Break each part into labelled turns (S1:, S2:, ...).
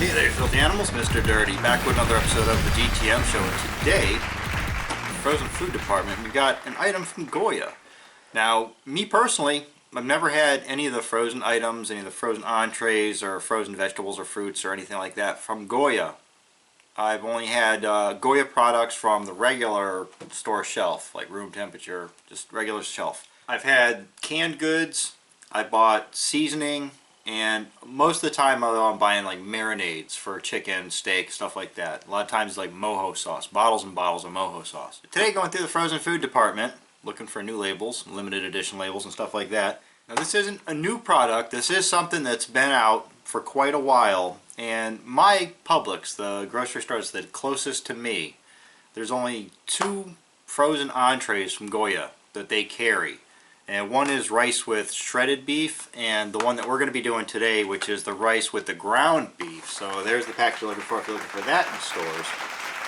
S1: Hey there, filthy animals, Mr. Dirty, back with another episode of the GTM show. And today, frozen food department, we got an item from Goya. Now, me personally, I've never had any of the frozen items, any of the frozen entrees or frozen vegetables or fruits or anything like that from Goya. I've only had Goya products from the regular store shelf, like room temperature, just regular shelf. I've had canned goods, I bought seasoning, and most of the time I'm buying like marinades for chicken, steak, stuff like that. A lot of times like mojo sauce, bottles and bottles of mojo sauce. Today going through the frozen food department, looking for new labels, limited edition labels and stuff like that. Now this isn't a new product, this is something that's been out for quite a while, and my Publix, the grocery store that's the closest to me, there's only 2 frozen entrees from Goya that they carry. And one is rice with shredded beef, and the one that we're going to be doing today, which is the rice with the ground beef. So there's the package you're looking for if you're looking for that in stores.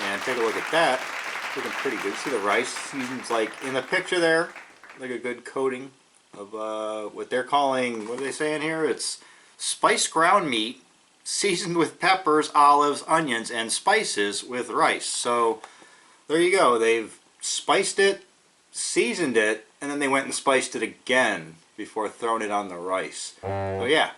S1: And take a look at that. It's looking pretty good. See the rice seasons, like in the picture there, like a good coating of what they're calling, what are they saying here? It's spiced ground meat seasoned with peppers, olives, onions, and spices with rice. So there you go. They've spiced it, seasoned it, and then they went and spiced it again before throwing it on the rice. So yeah,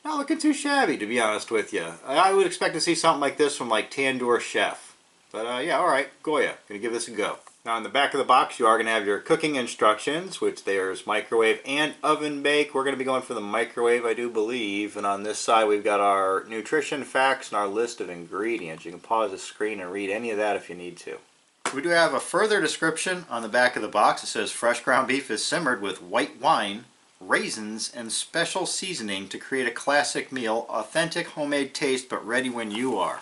S1: not looking too shabby, to be honest with you. I would expect to see something like this from like Tandoor Chef. But yeah, alright, Goya, gonna give this a go. Now in the back of the box you are gonna have your cooking instructions, which there's microwave and oven bake. We're gonna be going for the microwave, I do believe. And on this side we've got our nutrition facts and our list of ingredients. You can pause the screen and read any of that if you need to. We do have a further description on the back of the box. It says fresh ground beef is simmered with white wine, raisins, and special seasoning to create a classic meal, authentic homemade taste, but ready when you are.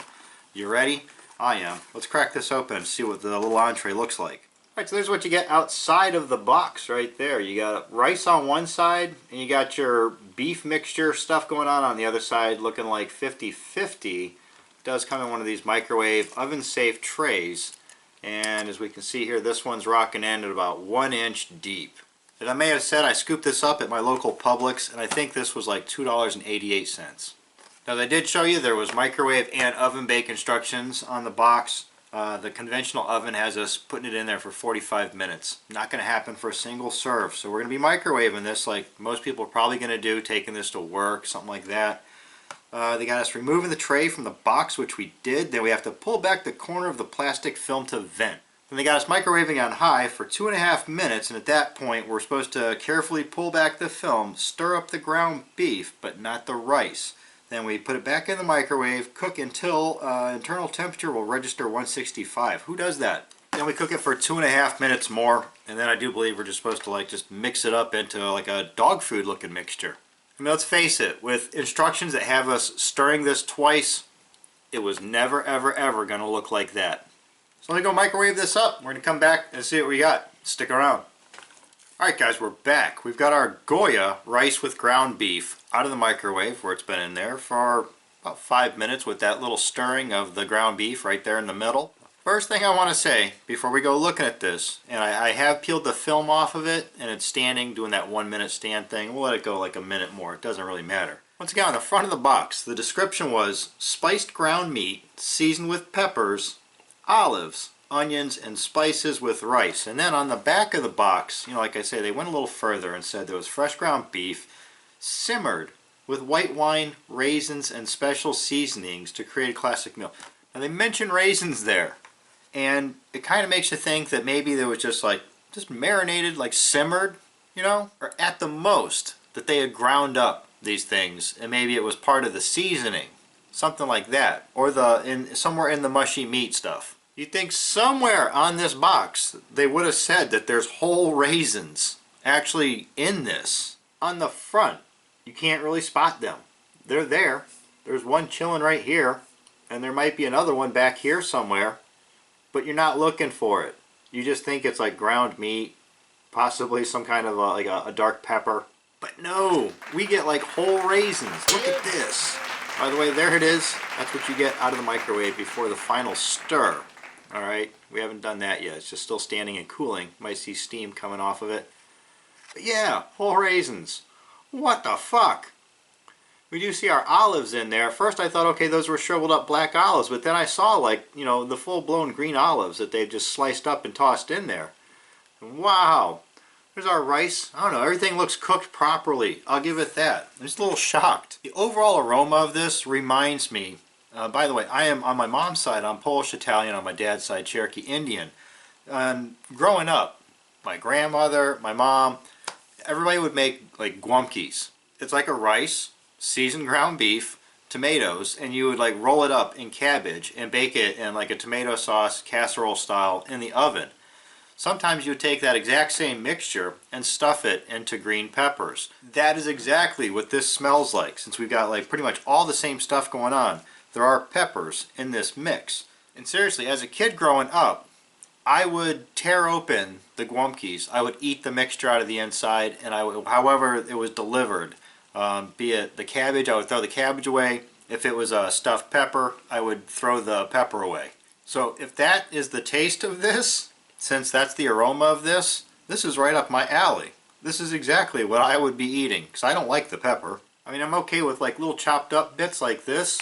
S1: You ready? I am. Let's crack this open and see what the little entree looks like. Alright, so there's what you get outside of the box right there. You got rice on one side, and you got your beef mixture stuff going on the other side, looking like 50-50. It does come in one of these microwave oven-safe trays. And as we can see here, this one's rocking in at about 1 inch deep. As I may have said, I scooped this up at my local Publix, and I think this was like $2.88. Now they did show you there was microwave and oven bake instructions on the box. The conventional oven has us putting it in there for 45 minutes. Not going to happen for a single serve. So we're going to be microwaving this like most people are probably going to do, taking this to work, something like that. They got us removing the tray from the box, which we did. Then we have to pull back the corner of the plastic film to vent. Then they got us microwaving on high for 2.5 minutes, and at that point we're supposed to carefully pull back the film, stir up the ground beef, but not the rice. Then we put it back in the microwave, cook until internal temperature will register 165. Who does that? Then we cook it for 2.5 minutes more, and then I do believe we're just supposed to like just mix it up into like a dog food looking mixture. I mean, let's face it, with instructions that have us stirring this twice, it was never, ever, ever going to look like that. So let me go microwave this up. We're going to come back and see what we got. Stick around. Alright guys, we're back. We've got our Goya rice with ground beef out of the microwave where it's been in there for about 5 minutes with that little stirring of the ground beef right there in the middle. First thing I want to say before we go looking at this, and I have peeled the film off of it and it's standing doing that 1 minute stand thing. We'll let it go like a minute more. It doesn't really matter. Once again, on the front of the box, the description was spiced ground meat seasoned with peppers, olives, onions, and spices with rice. And then on the back of the box, you know, like I say, they went a little further and said there was fresh ground beef simmered with white wine, raisins, and special seasonings to create a classic meal. Now they mentioned raisins there. And it kind of makes you think that maybe there was just marinated, like simmered, you know? Or at the most, that they had ground up these things and maybe it was part of the seasoning. Something like that. Or somewhere in the mushy meat stuff. You'd think somewhere on this box they would have said that there's whole raisins actually in this. On the front, you can't really spot them. They're there. There's one chilling right here. And there might be another one back here somewhere. But you're not looking for it. You just think it's like ground meat, possibly some kind of like a dark pepper. But no, we get like whole raisins. Look at this. By the way, there it is. That's what you get out of the microwave before the final stir. Alright, we haven't done that yet. It's just still standing and cooling. You might see steam coming off of it. But yeah, whole raisins. What the fuck? We do see our olives in there. First I thought, okay, those were shriveled up black olives, but then I saw, like, you know, the full-blown green olives that they've just sliced up and tossed in there. And wow! There's our rice. I don't know, everything looks cooked properly. I'll give it that. I'm just a little shocked. The overall aroma of this reminds me, by the way, I am on my mom's side, I'm Polish Italian, on my dad's side Cherokee Indian. And growing up, my grandmother, my mom, everybody would make like guamkis. It's like a rice, seasoned ground beef, tomatoes, and you would like roll it up in cabbage and bake it in like a tomato sauce casserole style in the oven. Sometimes you would take that exact same mixture and stuff it into green peppers. That is exactly what this smells like. Since we've got like pretty much all the same stuff going on, there are peppers in this mix. And seriously, as a kid growing up, I would tear open the guamkis. I would eat the mixture out of the inside, and I would, however it was delivered, be it the cabbage, I would throw the cabbage away. If it was a stuffed pepper, I would throw the pepper away. So if that is the taste of this, since that's the aroma of this, this is right up my alley. This is exactly what I would be eating, because I don't like the pepper. I mean, I'm okay with like little chopped up bits like this,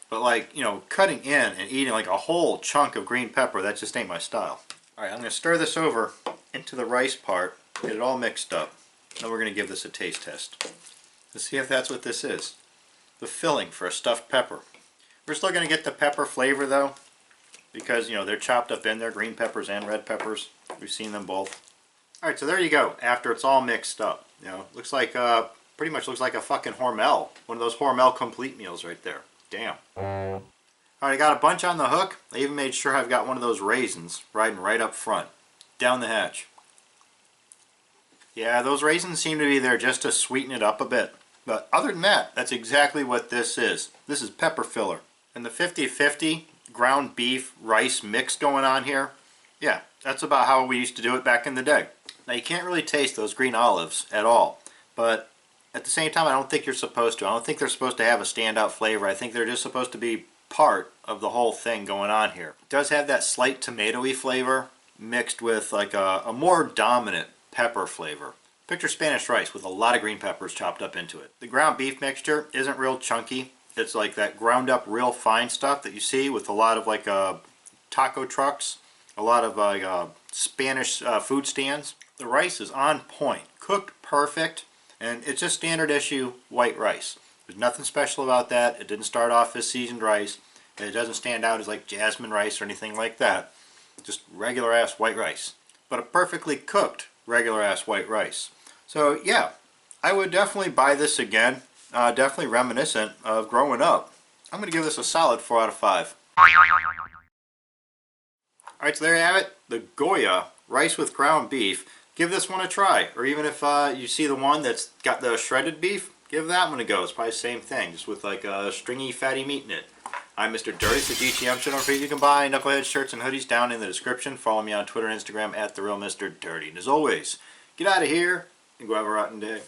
S1: but like, you know, cutting in and eating like a whole chunk of green pepper, that just ain't my style. Alright, I'm going to stir this over into the rice part, get it all mixed up. Then we're going to give this a taste test. Let's see if that's what this is. The filling for a stuffed pepper. We're still going to get the pepper flavor though, because, you know, they're chopped up in there, green peppers and red peppers. We've seen them both. Alright, so there you go, after it's all mixed up. You know, looks like, pretty much looks like a fucking Hormel. One of those Hormel complete meals right there. Damn. Alright, I got a bunch on the hook. I even made sure I've got one of those raisins riding right up front. Down the hatch. Yeah, those raisins seem to be there just to sweeten it up a bit. But other than that, that's exactly what this is. This is pepper filler. And the 50-50 ground beef rice mix going on here, yeah, that's about how we used to do it back in the day. Now you can't really taste those green olives at all, but at the same time I don't think you're supposed to. I don't think they're supposed to have a standout flavor. I think they're just supposed to be part of the whole thing going on here. It does have that slight tomatoey flavor mixed with like a more dominant pepper flavor. Picture Spanish rice with a lot of green peppers chopped up into it. The ground beef mixture isn't real chunky. It's like that ground up real fine stuff that you see with a lot of like taco trucks, a lot of Spanish food stands. The rice is on point, cooked perfect, and it's just standard issue white rice. There's nothing special about that. It didn't start off as seasoned rice. It doesn't stand out as like jasmine rice or anything like that. Just regular ass white rice. But a perfectly cooked regular ass white rice. So yeah, I would definitely buy this again. Definitely reminiscent of growing up. I'm going to give this a solid 4 out of 5. Alright, so there you have it. The Goya rice with ground beef. Give this one a try. Or even if you see the one that's got the shredded beef, give that one a go. It's probably the same thing, just with like a stringy fatty meat in it. I'm Mr. Dirty. It's the GTM show. Don't forget you can buy Knucklehead shirts and hoodies down in the description. Follow me on Twitter and Instagram at TheRealMrDirty. And as always, get out of here and go have a rotten day.